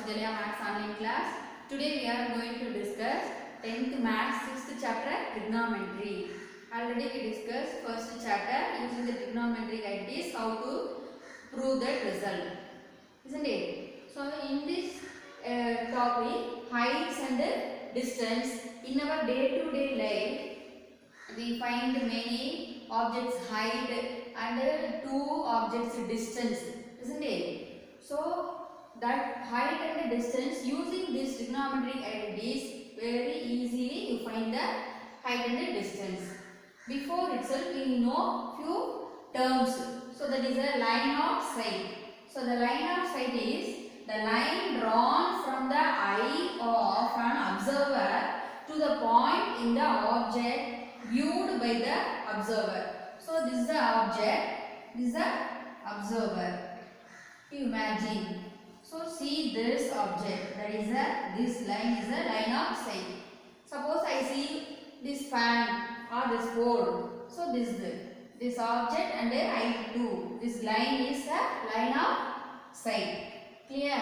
Vidya Maths online class. Today we are going to discuss 10th Maths 6th chapter Trigonometry. Already we discussed first chapter using the trigonometry ideas how to prove that result, isn't it? So in this topic, heights and distance, in our day-to-day life we find many objects height and two objects distance, isn't it? So that height and distance, using this trigonometric identities, very easily you find the height and distance. Before itself we know few terms. So that is a line of sight. So the line of sight is the line drawn from the eye of an observer to the point in the object viewed by the observer. So this is the object, this is the observer. You imagine. So see this object, that is this line is a line of sight. Suppose I see this fan or this board. So this object and I too. This line is a line of sight. Clear?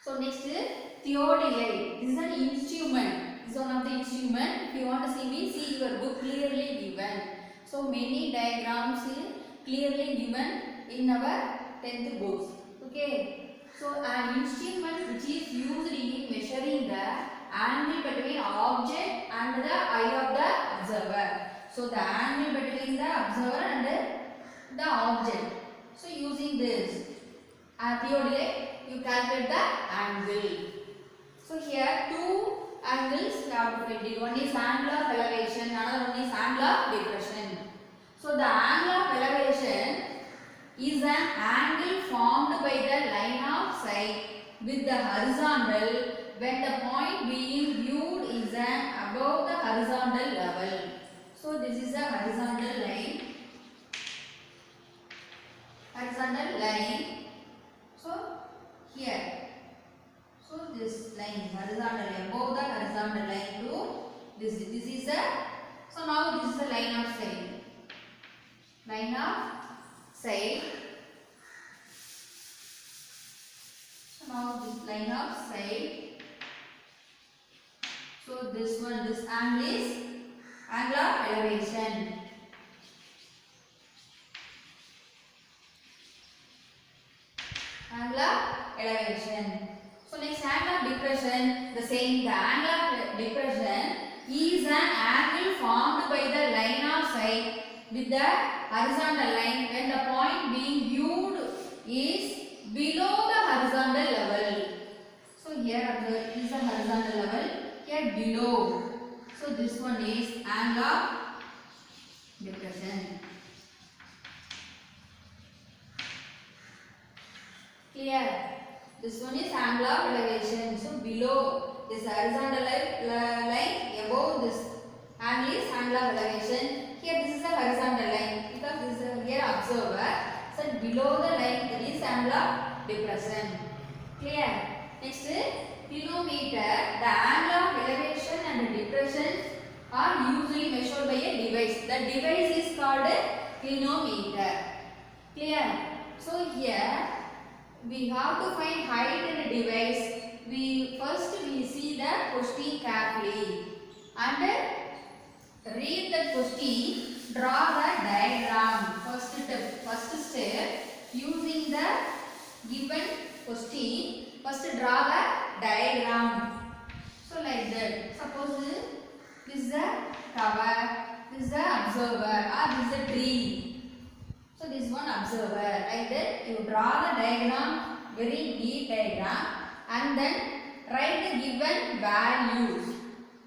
So next is theodolite. This is an instrument. This is one of the instrument. If you want to see me, see your book clearly given. So many diagrams clearly given in our 10th books. Okay. So an instrument which is used in measuring the angle between object and the eye of the observer. So the angle between the observer and the object. So using this theodolite, you calculate the angle. So here two angles we have to find it. One is angle of elevation, another one is angle of depression. So the angle of elevation is an angle formed by the line of sight with the horizontal when the point being viewed is an above the horizontal level. So this is a horizontal line. Horizontal line. So here. So this line is horizontal above the horizontal line to this. This is a. So now this is the line of sight. Line of sight. So now this line of sight. So this one, this angle is angle of elevation. Angle of elevation. So next, angle of depression, the same. The angle of depression is an angle formed by the line of sight with the horizontal line when the point being viewed is below the horizontal level. So here observe, this is the horizontal level, here below. So this one is angle of depression. Clear? This one is angle of elevation. So below this horizontal line, above this angle is angle of elevation. Here this is a horizontal line because this is here observer. So below the line there is angle of depression. Clear? Next, clinometer. The angle of elevation and depression are usually measured by a device. The device is called a clinometer. Clear? So here we have to find height in a device. First we see the question carefully and read the question, draw the diagram. First step, using the given question, first draw the diagram. So like that. Suppose this is the cover, this is the observer, or this is the tree. So this one observer. Like that you draw the diagram, very neat diagram, and then write the given values.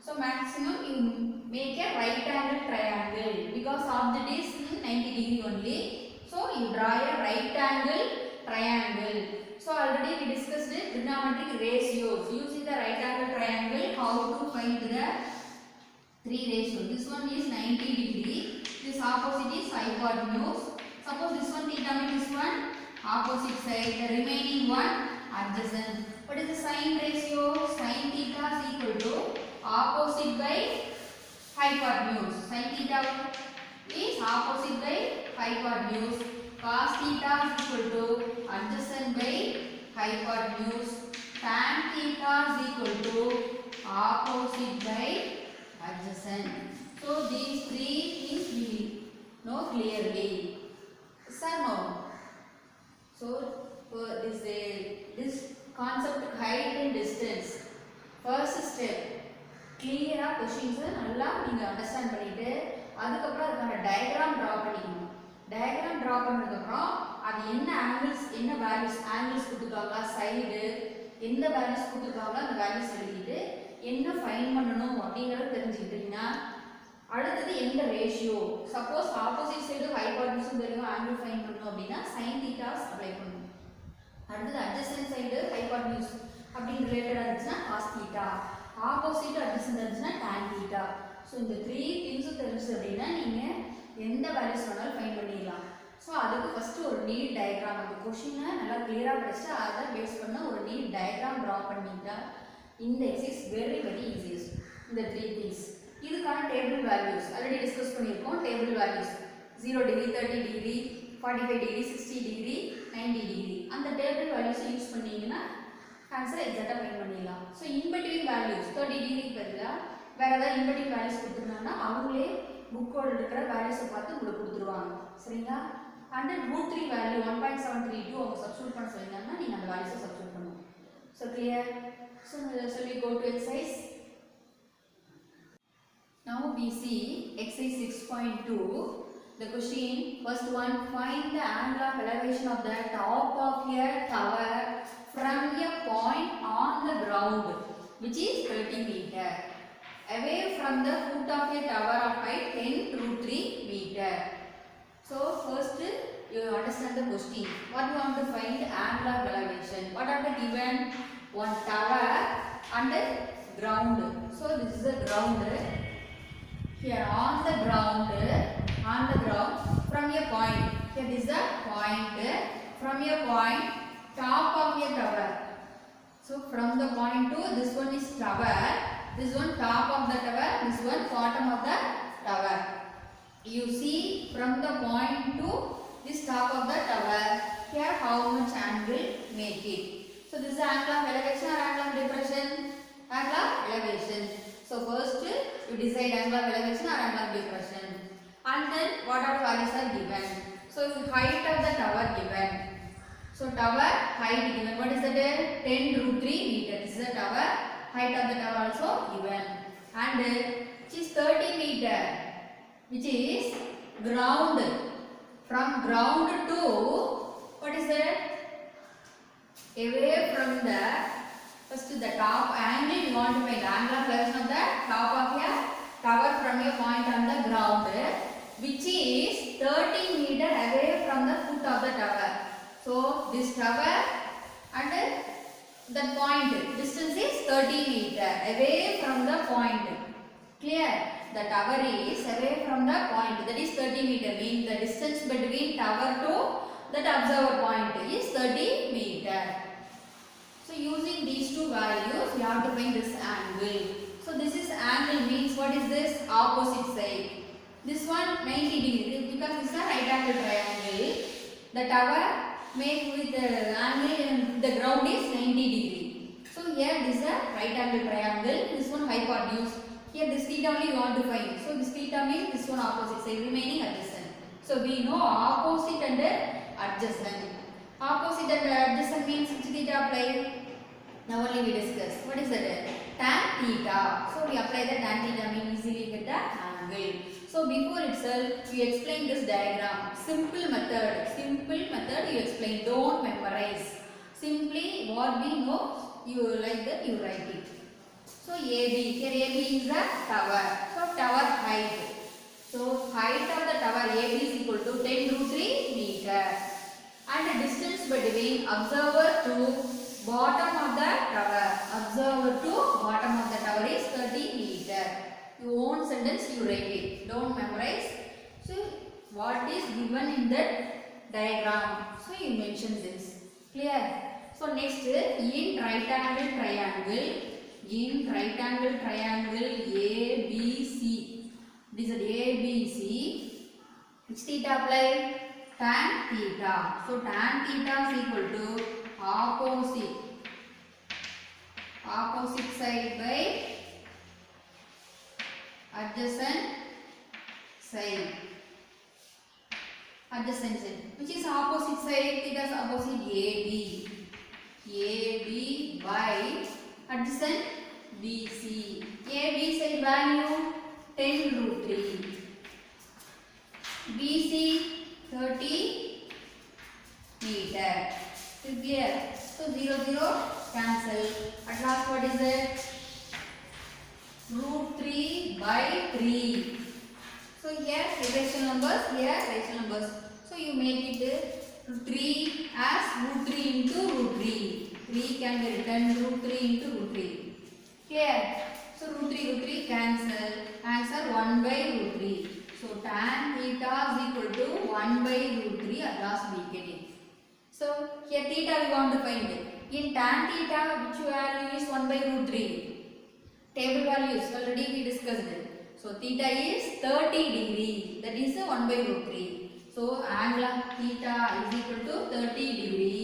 So maximum you make a right angle triangle because object is in 90 degree only. So you draw a right angle triangle. So already we discussed the trigonometric ratios. Using the right angle triangle, how to find the three ratios. This one is 90 degree. This opposite is hypotenuse. Suppose this one theta means this one opposite side. The remaining one adjacent. What is the sine ratio? Sine theta is equal to opposite by hypotenuse. Sine theta is opposite by hypotenuse. Cos theta is equal to adjacent by hypotenuse. Tan theta is equal to opposite by adjacent. So these three things we know clearly. Yes or no? So this concept height and distance. First step. Clear questions நல்லா நீங்க understand பண்ணிட்டு அதுக்கு அப்புறம் அதுக்கான diagram draw பண்ணிக்கணும். Diagram draw பண்ணதுக்கு அப்புறம் அது என்ன ஆங்கிள்ஸ் என்ன வேல்யூஸ் ஆங்கிள்ஸ் கொடுத்துருக்காங்களா சைடு எந்த வேல்யூஸ் கொடுத்துருக்காங்களோ அந்த வேல்யூஸ் எழுதிட்டு என்ன ஃபைண்ட் பண்ணணும் அப்படிங்கறத தெரிஞ்சுக்கிட்டீங்கன்னா அடுத்தது எந்த ratio suppose opposite side hypotenuse தெரியும் ஆங்கிள் ஃபைண்ட் பண்ணணும் அப்படின்னா sin தீட்டாஸ் அப்ளை பண்ணணும். அடுத்தது அட்ஜசன்ட் சைடு ஹைபோடென்யூஸ் அப்படி ரிலேட்டடா இருந்துச்சுன்னா cos தீட்டா ஆப்போசிட் அட்ஜசன்ட் இருந்துச்சுன்னா tan தீட்டா. ஸோ இந்த த்ரீ திங்ஸும் தெரிஞ்சு அப்படின்னா நீங்கள் எந்த வேல்யூஸ் வேணாலும் ஃபைண்ட் பண்ணிடலாம். ஸோ அதுக்கு ஃபஸ்ட்டு ஒரு நீட் டயக்ராம் அந்த கொஷினை நல்லா கிளியராக படிச்சுட்டு அதை பேஸ் பண்ண ஒரு நீட் டயக்ராம் ட்ரா பண்ணிட்டா இந்த எக்ஸைஸ் வெரி வெரி ஈஸியஸ்ட். இந்த த்ரீ திங்ஸ் இதுக்கான டேபிள் வேல்யூஸ் ஆல்ரெடி டிஸ்கஸ் பண்ணியிருக்கோம். Table values 0 degree 30 degree 45 degree 60 degree 90 degree அந்த டேபிள் வேல்யூஸை யூஸ் பண்ணீங்கன்னா ஆன்சர் எக்ஸாக்டாக ஃபைண்ட் பண்ணிடலாம். ஸோ இன்பிட்வீன் வேல்யூஸ் 30 டிகிரிக்கு பதிலாக வேறு ஏதாவது இன்பிட்வீன் வேல்யூஸ் கொடுத்துருந்தாங்கன்னா அவங்களே புக்கோட இருக்கிற வேல்யூஸை பார்த்து உங்களுக்கு கொடுத்துருவாங்க. சரிங்களா? அண்ட் √3 வேல்யூ 1.732 அவங்க சப்ஸ்டிட்யூட் பண்ண சொல்லியிருந்தாங்கன்னா நீங்கள் அந்த வேல்யூஸை சப்ஸ்டிட்யூட் பண்ணுவோம். So clear? So we go to exercise. Now we see exercise 6.2. The question, first one, find the angle of elevation of the top of a tower from a point on the ground which is 30 meter away from the foot of a tower of height 10 √3 meter. So first you understand the question. What you want to find? Angle of elevation. What are the given? One tower and ground. So this is the ground. Here on the ground from a point. Here this is the point. From a point top of a tower. So from the point to this one is tower. This one top of the tower. This one bottom of the tower. You see from the point to this top of the tower. Here how much angle make it. So this is angle of elevation or angle of depression? Angle of elevation. So first you decide angle of elevation or angle of depression. And then what are values are given. So height of the tower given. So tower height given. What is that? 10 √3 meter. This is the tower. Height of the tower also given. And which is 30 meter. Which is ground. From ground to what is that? Away from the first the top angle you want to find angle of elevation of the top of a tower from a point on the ground which is 30 meter away from the foot of the tower. So this tower and that point distance is 30 meter away from the point. Clear? The tower is away from the point, that is 30 meter, means the distance between tower to that observer point is 30 meter. So using these two values we have to find this angle. So this is angle means what is this? Opposite side. This one 90 degree because this is a right angle triangle. The tower make with the angle and the ground is 90 degree. So here this is a right angle triangle. This one hypotenuse. Here this theta only you want to find. So this theta means this one opposite side remaining adjacent. So we know opposite and adjacent. Opposite and adjacent means which theta apply? Now only we discuss. What is that? Tan theta. So we apply the tan theta means easily get the angle. So before itself we explain this diagram. Simple method you explain. Don't memorize. Simply what we know you like that you write it. So AB, here AB is the tower. So tower height. So height of the tower AB is equal to 10 √3 meter. And the distance between observer to bottom of the tower. Observer to bottom of the tower is 30 meter. Your own sentence you write it. Don't memorize. So what is given in that diagram? So you mention this. Clear? So next in right angle triangle. In right angle triangle ABC. This is ABC. Which theta apply? Tan theta. So tan theta is equal to opposite side by adjacent side. Which is opposite side? Theta is opposite AB by adjacent BC. AB side value 10 root 3. BC 30 meter. Clear? So 0 cancel. At last what is it? Root 3 by 3. So here rational numbers, here rational numbers. So you make it 3 as root 3 into root 3. 3 can be written root 3 into root 3. Clear? So root 3 cancel. Answer 1 by root 3. So tan theta is equal to 1 by root 3 at last we get it. So here theta we want to find. In tan theta which value is 1 by root 3? Table values already we discussed it. So theta is 30 degree. That is 1 by root 3. So angle of theta is equal to 30 degree.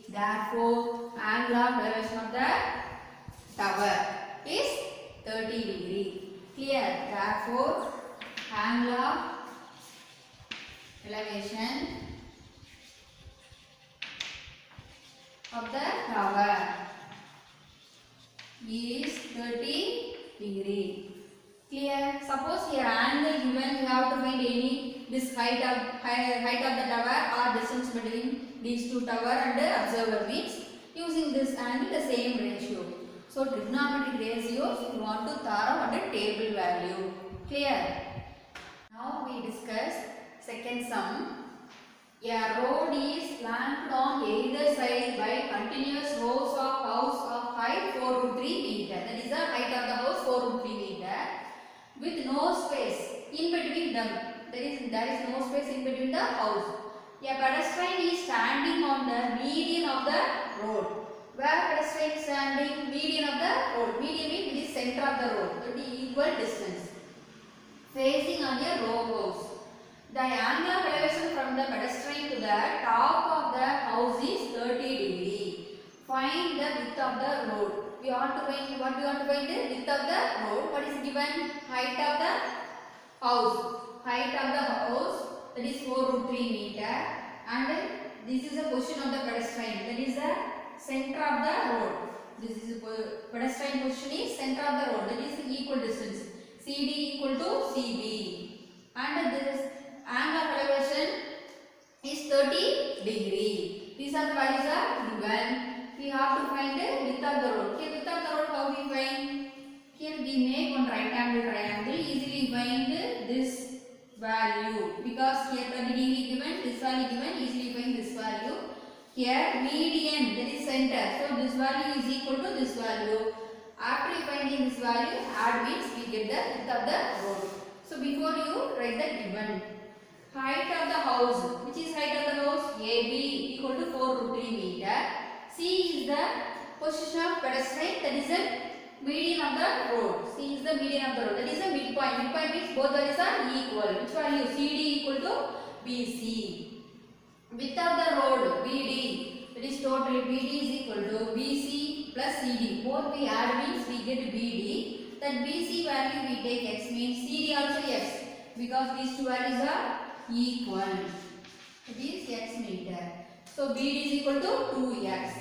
Therefore angle of elevation of the tower is 30 degree. Clear? Therefore angle of elevation of the tower is 30 degree. Clear? Suppose here angle given, you have to find any this height of the tower or distance between these two tower and the observer means using this angle the same ratio. So trigonometric ratios you want to thorough on the table value. Clear? Now we discuss second sum. A road is flanked on either side by continuous rows of house of height 4 root 3 meter. That is the height of the house 4 root 3 meter with no space in between them. There is no space in between the house. A pedestrian is standing on the median of the road. Where pedestrian is standing? Median of the road. Median means the center of the road. That is equal distance. Facing on a row house. The angle of elevation from the pedestrian to the top of the house is 30 degree. Find the width of the road. We want to find what we want to find the width of the road. What is given? Height of the house. Height of the house that is 4 root 3 meter and this is the position of the pedestrian. That is the center of the road. This is the pedestrian position is center of the road. That is equal distance. CD equal to CB and this angle of elevation is 30 degree. These are the values are given. We have to find the width of the road. Okay, width of the road how we find? Here we make one right angle triangle. Easily find this value because here 30 degree given, this value given. Easily find this value. Here median, that is center. So this value is equal to this value. After finding this value, add means we get the width of the road. So before you write the given. Height of the house. Which is height of the house? AB equal to 4 root 3 meter. C is the position of pedestrian. That is the median of the road. C is the median of the road. That is the midpoint. Midpoint means both values are equal. Which value? CD equal to BC. Width of the road BD. That is total BD is equal to BC plus CD. Both we add means we get BD. That BC value we take X means CD also X. Because these two values are equal. It is X meter. So BD is equal to 2X.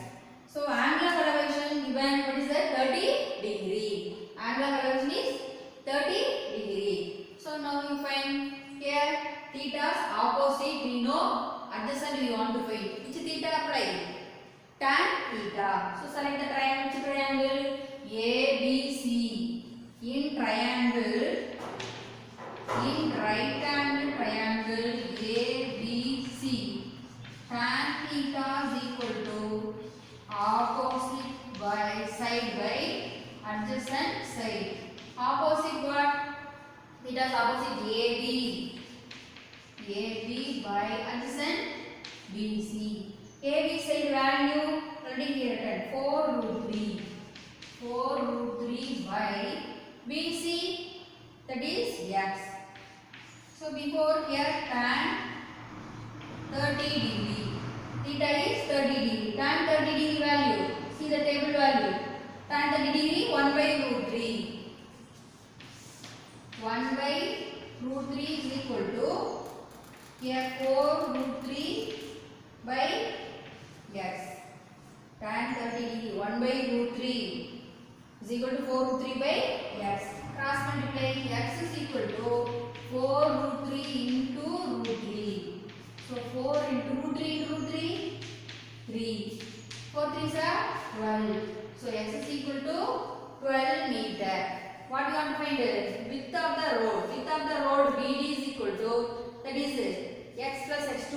So angle of elevation given what is that? 30 degree. Angle of elevation is 30 degree. So now you find here theta's opposite we know, adjacent we want to find. Which theta apply? Tan theta. So select the triangle. Which triangle? ABC. In triangle, in right angle triangle ABC, tan theta is equal to opposite by side by adjacent side. Opposite what? Theta is opposite AB. AB by adjacent BC. AB side value already written 4 root 3. 4 root 3 by BC, that is X. So before here tan 30 degree. Theta is 30 degree. Tan 30 degree value. See the table value. Tan 30 degree 1 by root 3. 1 by root 3 is equal to here 4 root 3 by x. Tan 30 degree 1 by root 3 is equal to 4 root 3 by x. Cross multiply x is equal to 4 root 3 into root 3. So 4 into root 3 into root 3, 3. 4 3s are 12. So x is equal to 12 meter. What you want to find is width of the road. Width of the road BD is equal to, that is x plus x2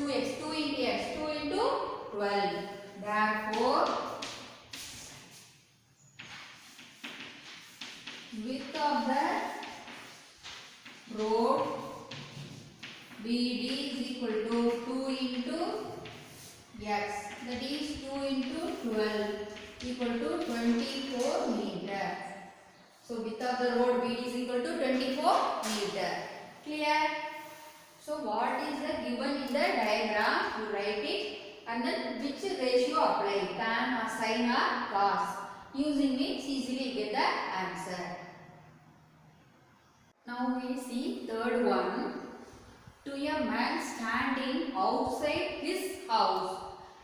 into x2 into 12. Therefore, width of the road BD is equal to 2 into x, that is 2 into 12 equal to 24 meter. So width of the road BD is equal to 24 meter. Clear? So what is the given in the diagram? You write it and then which ratio apply, tan or sin or cos. Using it easily you get the answer. Now we see third one. To a man standing outside his house,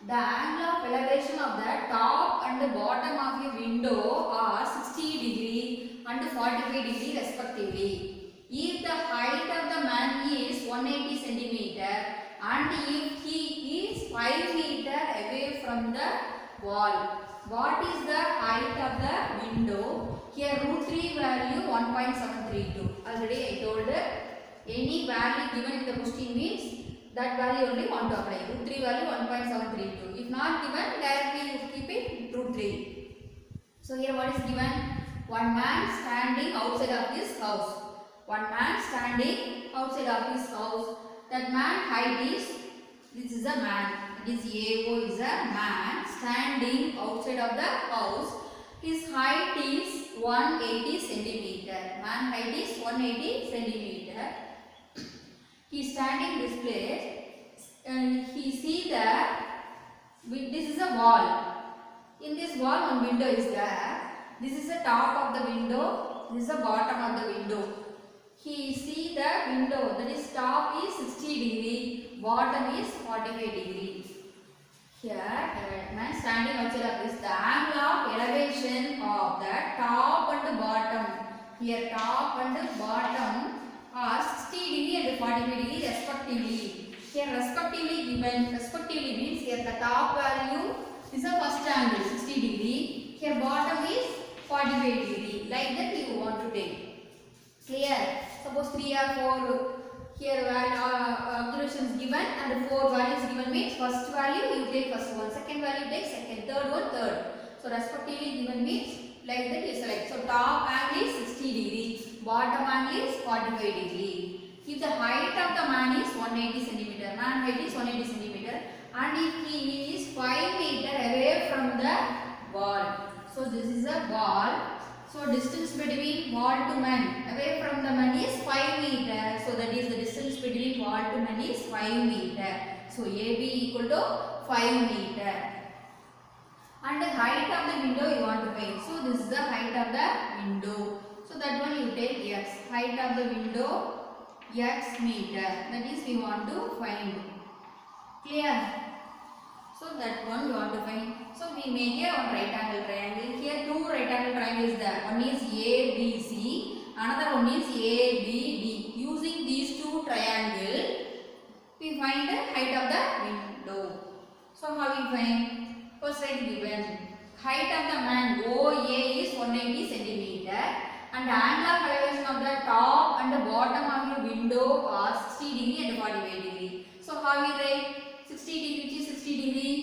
the angle of elevation of the top and the bottom of a window are 60 degree and 45 degree respectively. If the height of the man is 180 centimeter and if he is 5 meter away from the wall, what is the height of the window? Here root 3 value 1.732. Already I told any value given in the question means that value only want to apply. Root 3 value 1.732. If not given, directly you keep it root 3. So here what is given? One man standing outside of his house. One man standing outside of his house. That man height is, this is a man. This AO is a man standing outside of the house. His height is 180 centimeter. Man height is 180 centimeter. He is standing this place and he see that this is a wall. In this wall one window is there. This is the top of the window. This is the bottom of the window. He see the window, that is top is 60 degree, bottom is 45 degree. Here man standing outside of this, the angle of elevation of the top and the bottom. Here top and the bottom are 60 degree and 45 degree respectively. Here respectively given, respectively means here the top value is the first angle 60 degree. Here bottom is 45 degree. Like that you want to take. Clear? Suppose 3 or 4 here observations given and 4 values given means first value you take first one, second value take second, third one third. So respectively given means like that you select. So top angle is 60 degree, bottom angle is 45 degree. If the height of the man is 180 centimeter, man height is 180 centimeter and if he is 5 meter away from the wall. So this is a wall. So distance between wall to man away from the man is 5 meter. So that is the distance between wall to man is 5 meter. So AB equal to 5 meter. And the height of the window you want to find. So this is the height of the window. So that one you take x. Height of the window x meter. That is we want to find. Clear? So that one you want to find. So we make here one right angle triangle. Here two right angle triangles there. One is ABC, another one is ABD. Using these two triangles, we find the height of the window. So how we find? First side given. Height of the man OA is 180 centimeter and the angle of elevation of the top and the bottom of the window are 60 degree and 45 degree. So how we write 60 degree, which is 60 degree?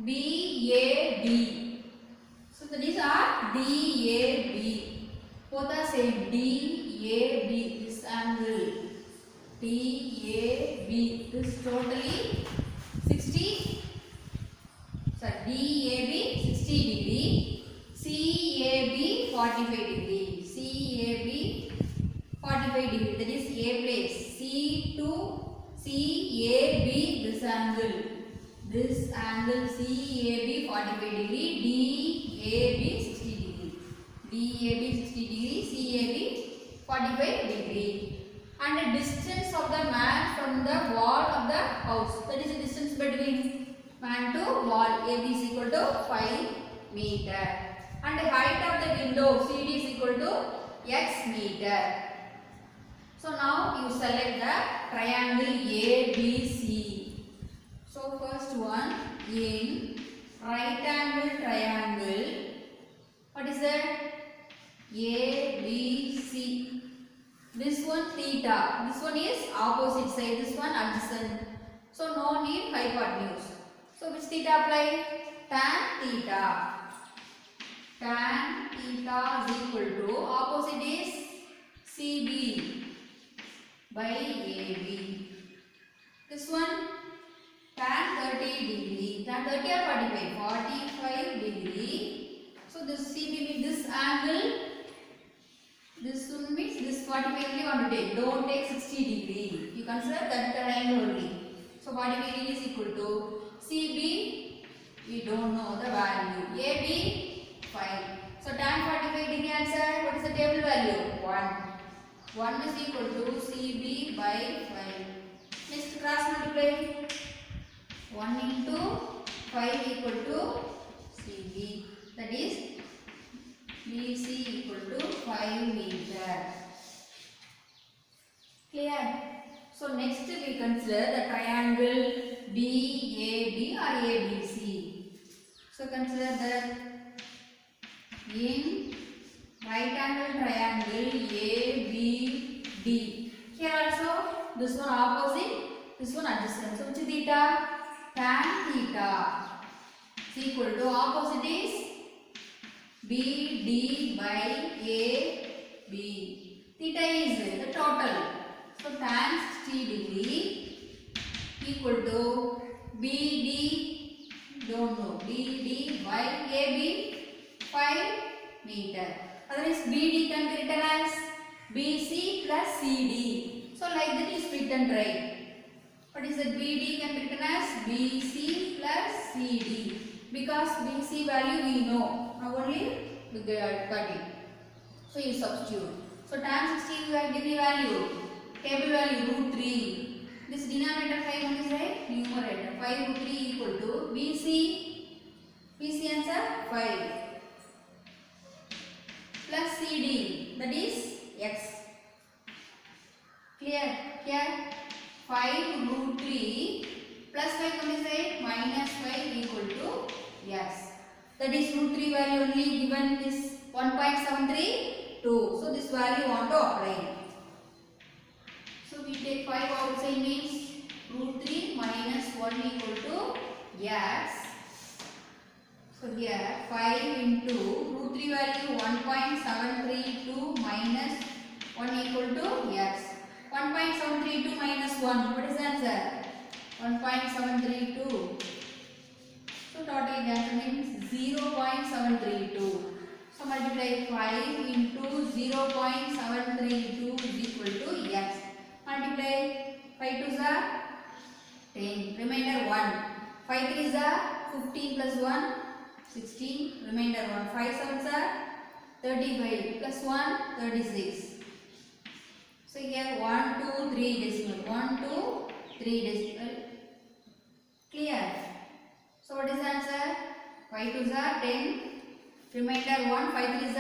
BAD. So these are DAB. Both are same. DAB. This angle. DAB. This totally 60. Sorry. DAB 60 degree. CAB 45 degree. CAB 45 degree. That is A place. C to CAB, this angle. This angle CAB 45 degree, DAB 60 degree. DAB 60 degree, CAB 45 degree. And the distance of the man from the wall of the house. That is the distance between man to wall. AB is equal to 5 meter. And the height of the window CD is equal to X meter. So now you select the triangle ABC. So first one, in right angle triangle, what is that? ABC. This one theta. This one is opposite side. This one adjacent. So no need hypotenuse. So which theta apply? Tan theta. Tan theta is equal to opposite is CB by AB. This one tan 30 degree. Tan 30 or 45? 45 degree. So this CB means this angle. This one means this 45 degree you want to take. Don't take 60 degree. You consider that triangle only. So 45 degree is equal to CB. We don't know the value. AB 5. So tan 45 degree answer. What is the table value? 1. 1 is equal to CB by 5. Next cross multiply. 1 into 5 equal to CB. That is BC equal to 5 meter. Clear? So next we consider the triangle DAB or ABC. So consider that in right angle triangle ABD. Here also this one opposite, this one adjacent. So which theta? Tan theta is equal to opposite is BD by AB. Theta is the total. So tan 60 degree equal to BD, don't know, BD by AB 5 meter. Otherwise BD can be written as BC plus CD. So like that is fit and right. What is that? BD can be written as BC plus CD. Because BC value we know. Now only we got it. So you substitute. So tan 60 degree value. Table value root 3. This denominator 5 what is right? Numerator 5 root 3 equal to BC. BC answer 5 plus CD, that is X. Clear? Here 5 root 3 plus 5 what is right? Minus 5 equal to X. That is root 3 value only given this 1.732. So this value you want to apply. So we take 5 outside means root 3 minus 1 equal to X. So here 5 into root 3 value 1.732 minus 1 equal to X. 1.732 minus 1. What is the answer? 1.732. So total answer means 0.732. So multiply 5 into 0.732 is equal to X. Multiply 5 to the 10. Remainder 1. 5 3 is the 15 plus 1. 16. Remainder 1. 5 7 are 35 plus 1 36. So here 1 2 3 decimal. 1 2 3 decimal. Clear? So what is the answer? 5 2 is 10. Remainder 1. 5 3 is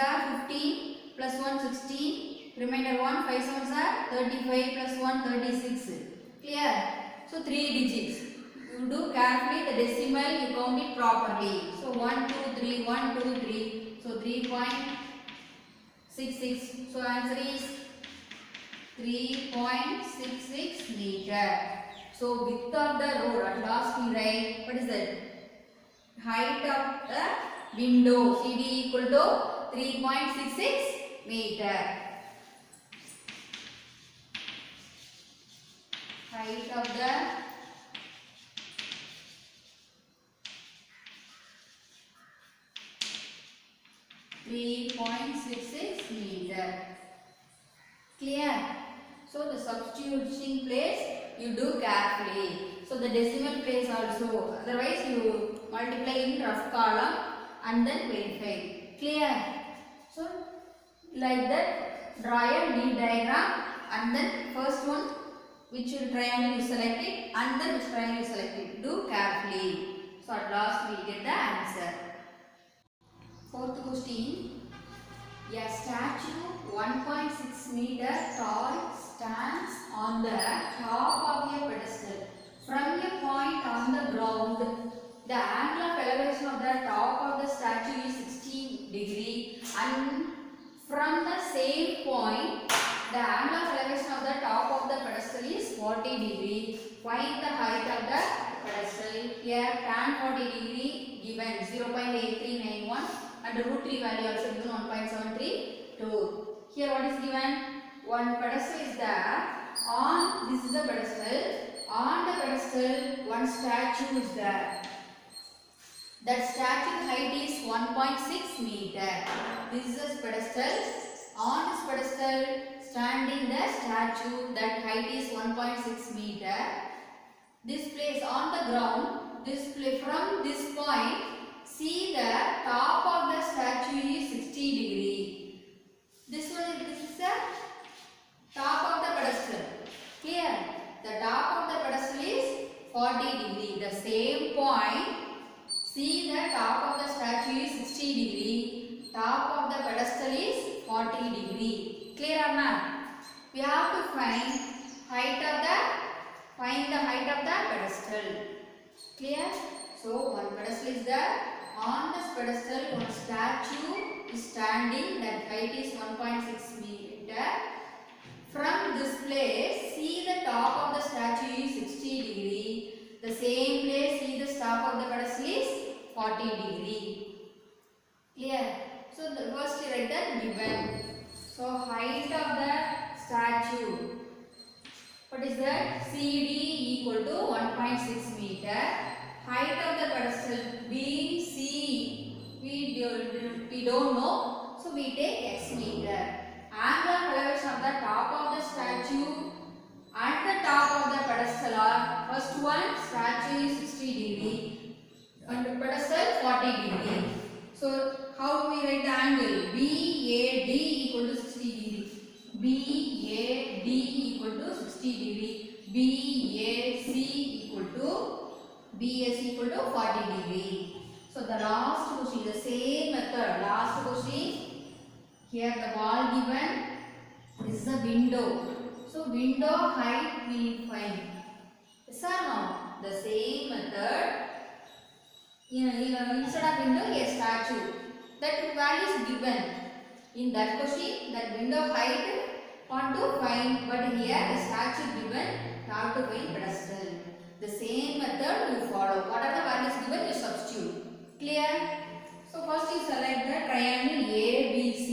15 plus 1 16. Remainder 1. 5 7 are 35 plus 1 36. Clear? So 3 digits. You do carefully the decimal, you count it properly. So 1 2 3 1 2 3. So 3.66. So answer is 3.66 meter. So width of the road, at last we write, what is that? Height of the window CD equal to 3.66 meter. Height of the .66 meter. Clear? So the substituting place you do carefully. So the decimal place also, otherwise you multiply in rough column and then verify. Clear? So like that, draw a D diagram and then first one which triangle you selected and then which triangle you selected. Do carefully. So at last we get the answer. Fourth question. A statue 1.6 meter tall stands on the top of a pedestal. From a point on the ground, the angle of elevation of the top of the statue is 60 degree, and from the same point, the angle of elevation of the top of the pedestal is 40 degree. Find the height of the pedestal. Here tan 40 degree given 0.8391 and the root 3 value also given 1.732. Here what is given? One pedestal is there. On this is the pedestal. On the pedestal, one statue is there. That statue height is 1.6 meter. This is a pedestal. On this pedestal, standing the statue, that height is 1.6 meter. This place on the ground, from this point, see the top of the statue is 60 degree. This is the top of the pedestal. Clear? The top of the pedestal is 40 degree. The same point, see the top of the statue is 60 degree. Top of the pedestal is 40 degree. Clear or not? We have to find the height of the pedestal. Clear? So one pedestal is there. On this pedestal, one statue is standing. That height is 1.6 meter. From this place, see the top of the statue is 60 degree. The same place, see the top of the pedestal is 40 degree. Clear? So the first you write the given. So height of the statue. What is that? CD equal to 1.6 meter. Height of the pedestal BC. We don't know. So we take x meter. Angle of elevation of the top of the statue and the top of the pedestal are, first one statue is 60 degree and the pedestal 40 degree. So how do we write the angle? BAD equal to 60 degree. BAD equal to 60 degree. BAC equal to 40 degree. So the last question, the same method. Last question. Here the wall given. This is a window. So window height we find. Yes or no? The same method. Instead of window, a statue. That value is given. In that question, that window height want to find, but here the statue given, you have to find pedestal. The same method you follow. What are the values given? You substitute. Clear? So first you select the triangle ABC.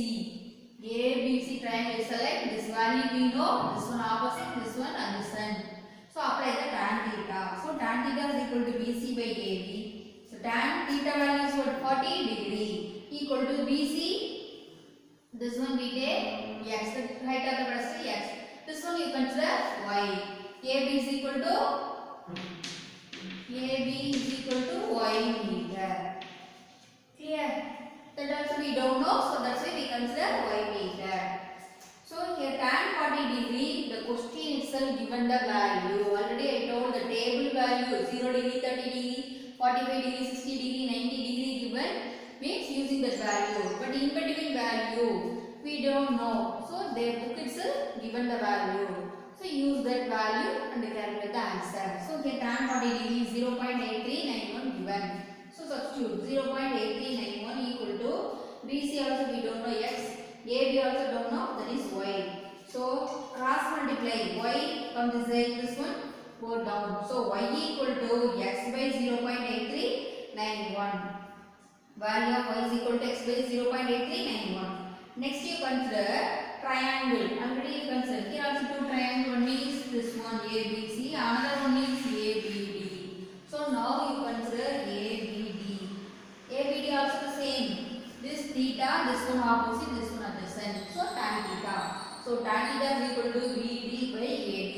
ABC triangle you select. This value we know. This one opposite, this one adjacent. So apply the tan theta. So tan theta is equal to BC by AB. So tan theta value is what? 40 degree equal to BC. This one we take x. The height of the pedestal x. This one you consider y. AB is equal to y meter. Clear? That also we don't know, so that's why we consider y meter. So here tan 40 degree, the question itself given the value. Already I told the table value 0 degree, 30 degree, 45 degree, 60 degree, 90 degree given means using that value. But in between value we don't know. So their book itself given the value. So use that value and calculate the answer. So here tan 40 degree is 0.8391 given. So substitute 0.8391 equal to BC also we don't know x, AB also don't know, that is y. So cross multiply y from this side, this one go down. So y equal to x by 0.8391. Value of y is equal to x by 0.8391. Next you consider triangle. Already you consider here also two triangle. One is this one ABC, another one is ABD. So now you consider ABD. ABD also the same. This theta, this one opposite, this one adjacent. So tan theta. So tan theta is equal to BD by AD.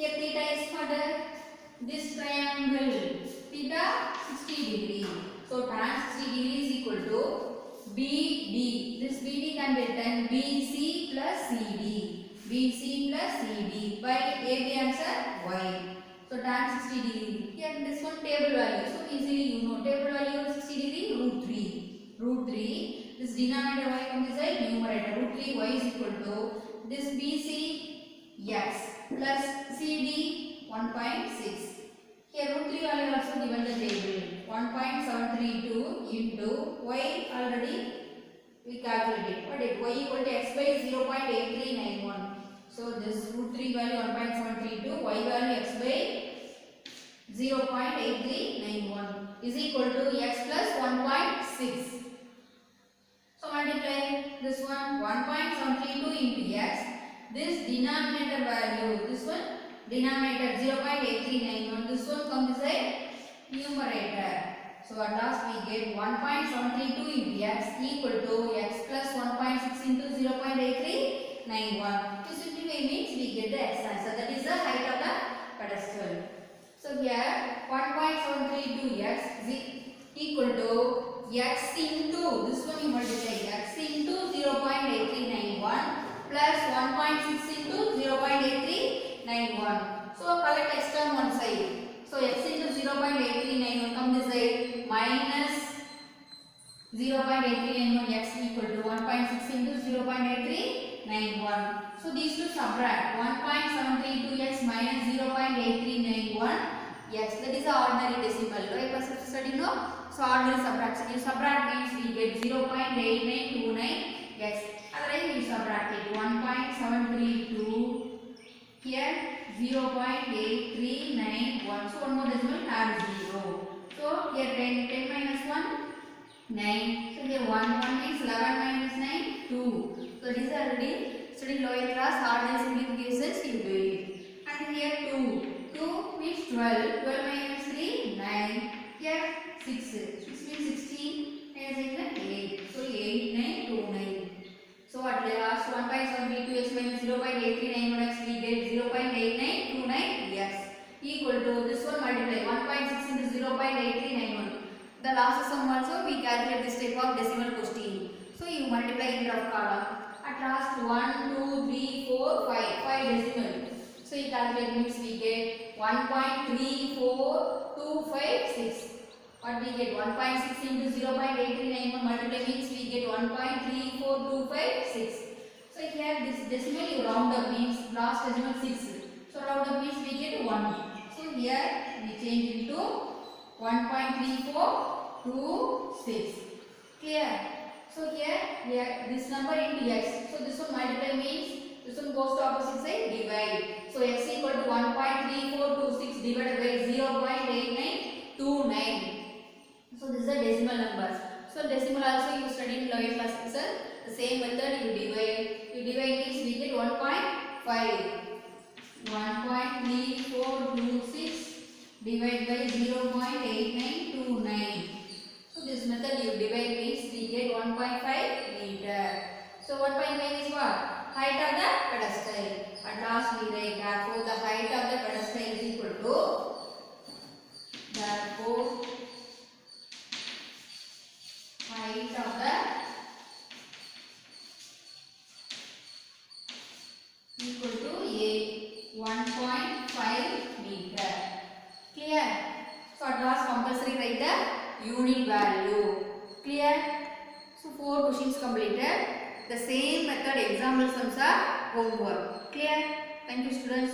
Here theta is for this triangle. Theta 60 degree. So tan 60 degree is equal to BD. This BD can be written BC plus CD. BC plus CD. By AB answer Y. So tan 60 degree. Here this one table value. So easily you know table value of 60 degree root 3. Root 3. This denominator y comes inside numerator. Root 3 y is equal to this BC x plus CD 1.6. Here root 3 value also given the table. 1.732 into y already we calculated. What is y equal to x by 0.8391. So this root 3 value 1.732, y value x by 0.8391 is equal to x plus 1.6. So multiply this one 1.732 into x. This denominator value, this one denominator 0.8391. This one comes as a numerator. So at last we get 1.732 into x equal to x plus 1.6 into 0.8391. To simplify means we get the x answer. That is the height of the pedestal. So here 1.732x is equal to x into, this one you multiply x into 0.8391 plus 1.6 into 0.8391. So collect x term one side. So x into 0.8391 comes this side minus 0.8391 x equal to 1.6 into 0.8391. So these two subtract 1.732x minus 0.8391 x. That is the ordinary decimal. Right? First study no. So ordinary subtraction. You subtract means we get 0.8929 x. Otherwise we subtract it 1.732 here 0.8391. So one more decimal add 0. So here 10 minus 1 9. So here 1 means 11 minus 9 2. So this is already studying lower class ordinary simplifications you do it. And here 2 means 12 minus 3 9. Here 6 means 16 minus 8. So 8929. So at last 1.732x minus 0.8391x we get 0.8929x equal to this one multiply 1.6 into 0.8391. The last sum also we calculate this type of decimal question. So you multiply in rough column. At last 1, 2, 3, 4, 5 decimal. So you calculate means we get 1.34256. What we get 1.6 into 0.8391 multiply means we get 1.34256. So here this decimal you round up means last decimal 6. So round up means we get 1. So here we change into 1.3426. Clear? So here we have this number into x. So this one multiply means this one goes to opposite side divide. So x equal to 1.3426 divided by 0.8929. So this is a decimal numbers. So decimal also you study in lower class itself. The same method you divide. You divide means we get 1.5. 1.3426 divided by 0.8929. So this method you divide means we get 1.5 meter. So 1.5 is what? Height of the pedestal. At last we write therefore the height of the pedestal is equal to height of the equal to a 1.5 meter. Clear? So at last compulsory write the unit value. Clear? So 4 questions completed. The same method example sums are homework. Clear? Thank you students.